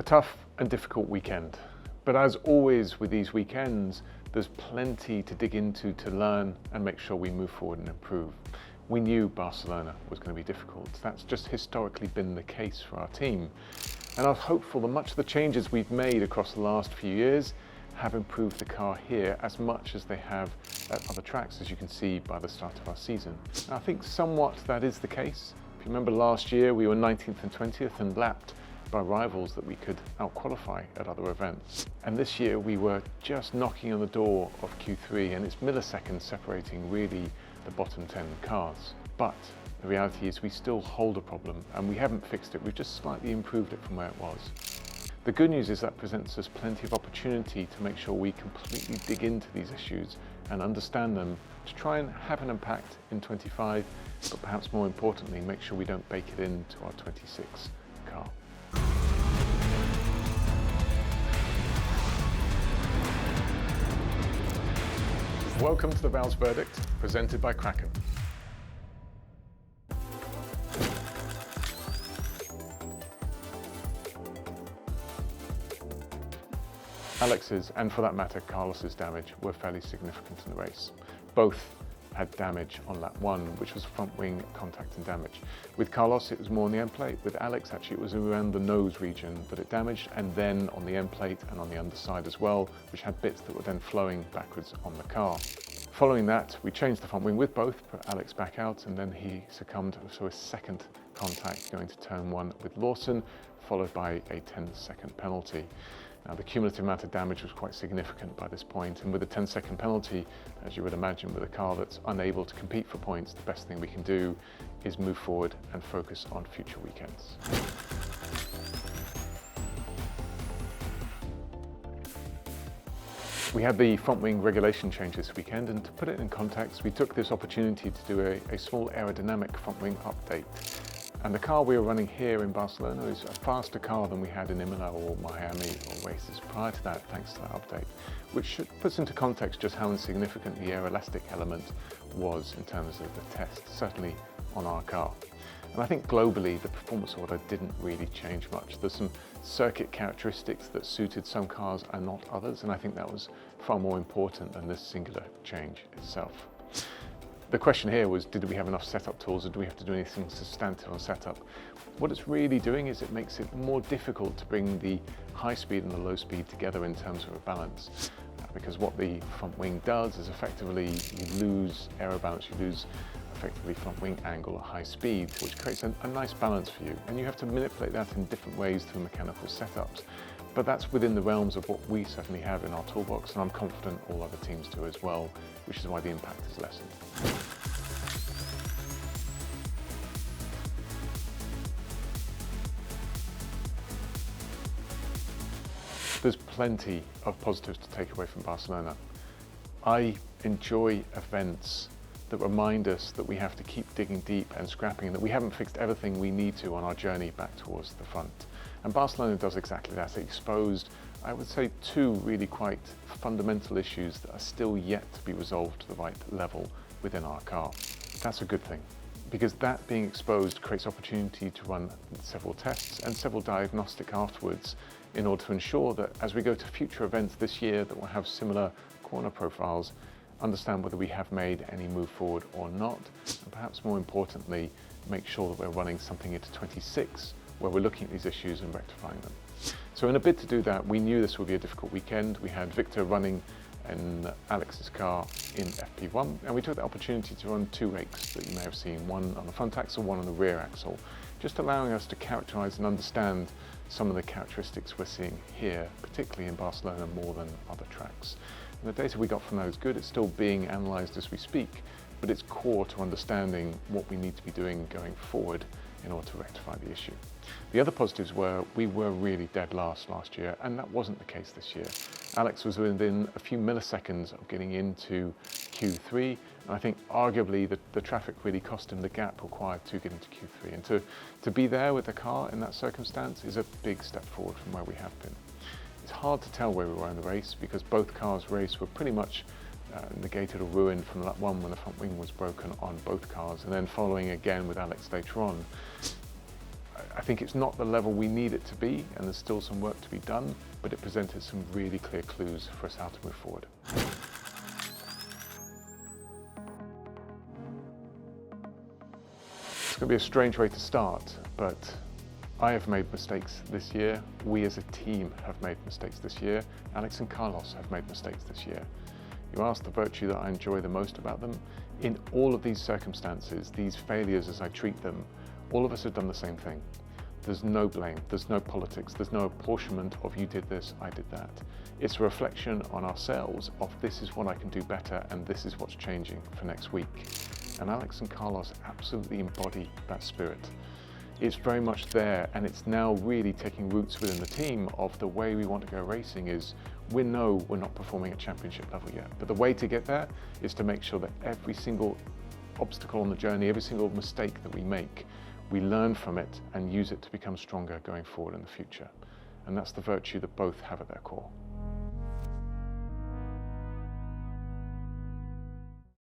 A tough and difficult weekend, but as always with these weekends, there's plenty to dig into, to learn and make sure we move forward and improve. We knew Barcelona was going to be difficult. That's just historically been the case for our team. And I was hopeful that much of the changes we've made across the last few years have improved the car here as much as they have at other tracks, as you can see by the start of our season. And I think somewhat that is the case. If you remember last year, we were 19th and 20th and lapped by rivals that we could out-qualify at other events. And this year we were just knocking on the door of Q3 and it's milliseconds separating really the bottom 10 cars. But the reality is we still hold a problem and we haven't fixed it, we've just slightly improved it from where it was. The good news is that presents us plenty of opportunity to make sure we completely dig into these issues and understand them to try and have an impact in 25, but perhaps more importantly, make sure we don't bake it into our 26 car. Welcome to the Vowles Verdict, presented by Kraken. Alex's, and for that matter, Carlos's damage were fairly significant in the race. Both had damage on lap 1, which was front wing contact and damage. With Carlos, it was more on the end plate. With Alex, actually, it was around the nose region that it damaged, and then on the end plate and on the underside as well, which had bits that were then flowing backwards on the car. Following that, we changed the front wing with both, put Alex back out, and then he succumbed to a second contact going to turn 1 with Lawson, followed by a 10-second penalty. Now, the cumulative amount of damage was quite significant by this point, and with a 10-second penalty, as you would imagine with a car that's unable to compete for points, the best thing we can do is move forward and focus on future weekends. We had the front wing regulation change this weekend, and to put it in context, we took this opportunity to do a small aerodynamic front wing update. And the car we were running here in Barcelona is a faster car than we had in Imola or Miami or races prior to that, thanks to that update, which puts into context just how insignificant the air elastic element was in terms of the test, certainly on our car. And I think globally, the performance order didn't really change much. There's some circuit characteristics that suited some cars and not others, and I think that was far more important than this singular change itself. The question here was, did we have enough setup tools, or do we have to do anything substantive on setup? What it's really doing is it makes it more difficult to bring the high speed and the low speed together in terms of a balance. Because what the front wing does is effectively you lose aero balance, you lose effectively front wing angle at high speed, which creates a nice balance for you. And you have to manipulate that in different ways through mechanical setups. But that's within the realms of what we certainly have in our toolbox, and I'm confident all other teams do as well, which is why the impact is lessened. There's plenty of positives to take away from Barcelona. I enjoy events that remind us that we have to keep digging deep and scrapping, and that we haven't fixed everything we need to on our journey back towards the front. And Barcelona does exactly that. It exposed, I would say, 2 really quite fundamental issues that are still yet to be resolved to the right level within our car. That's a good thing, because that being exposed creates opportunity to run several tests and several diagnostic afterwards in order to ensure that as we go to future events this year that will have similar corner profiles, understand whether we have made any move forward or not, and perhaps more importantly, make sure that we're running something into 26 where we're looking at these issues and rectifying them. So in a bid to do that, we knew this would be a difficult weekend. We had Victor running in Alex's car in FP1, and we took the opportunity to run 2 rakes that you may have seen, one on the front axle, one on the rear axle, just allowing us to characterize and understand some of the characteristics we're seeing here, particularly in Barcelona more than other tracks. And the data we got from that is good. It's still being analyzed as we speak, but it's core to understanding what we need to be doing going forward in order to rectify the issue. The other positives were we were really dead last year, and that wasn't the case this year. Alex was within a few milliseconds of getting into Q3, and I think arguably the traffic really cost him the gap required to get into Q3. And to be there with the car in that circumstance is a big step forward from where we have been. It's hard to tell where we were in the race because both cars' race were pretty much negated or ruined from lap 1 when the front wing was broken on both cars, and then following again with Alex later on. I think it's not the level we need it to be, and there's still some work to be done, but it presented some really clear clues for us how to move forward. It's going to be a strange way to start, but I have made mistakes this year. We as a team have made mistakes this year. Alex and Carlos have made mistakes this year. You asked the virtue that I enjoy the most about them. In all of these circumstances, these failures as I treat them, all of us have done the same thing. There's no blame, there's no politics, there's no apportionment of you did this, I did that. It's a reflection on ourselves of this is what I can do better and this is what's changing for next week. And Alex and Carlos absolutely embody that spirit. It's very much there, and it's now really taking roots within the team of the way we want to go racing is we know we're not performing at championship level yet, but the way to get there is to make sure that every single obstacle on the journey, every single mistake that we make, we learn from it and use it to become stronger going forward in the future. And that's the virtue that both have at their core.